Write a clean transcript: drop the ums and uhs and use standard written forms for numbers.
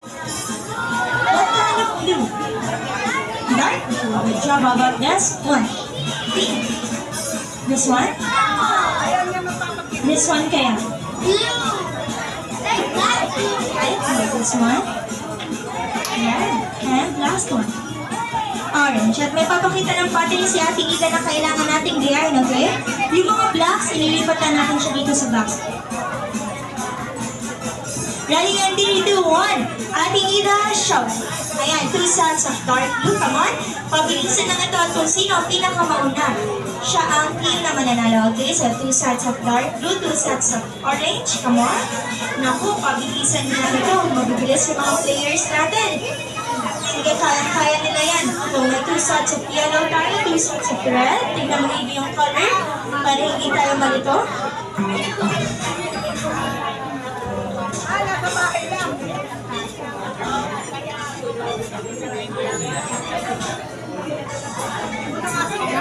What kind of blue? Dark blue. Good job. How about this one? Pink. This one? This one kaya? This one? Red. And last one. Orange. At may papakita ng pattern si Ate Ida na kailangan nating gayahin, okay? Yung mga blocks, ililipat na natin siya dito sa box. Ready and 3, 2, 1. Ate Ida, show. Ayan, 2 sets of dark blue. Come on. Pabilisan lang ito at kung sino ang pinakamauna, siya ang team na mananalo. Okay, so 2 sets of dark blue, 2 sets of orange. Come on. Naku, pabilisan nila ito. Mabibilis yung mga players natin. Sige, kaya nila yan. So, may 2 sets of yellow tayo, 2 sets of red. Tingnan mo yung color para hindi tayo malito.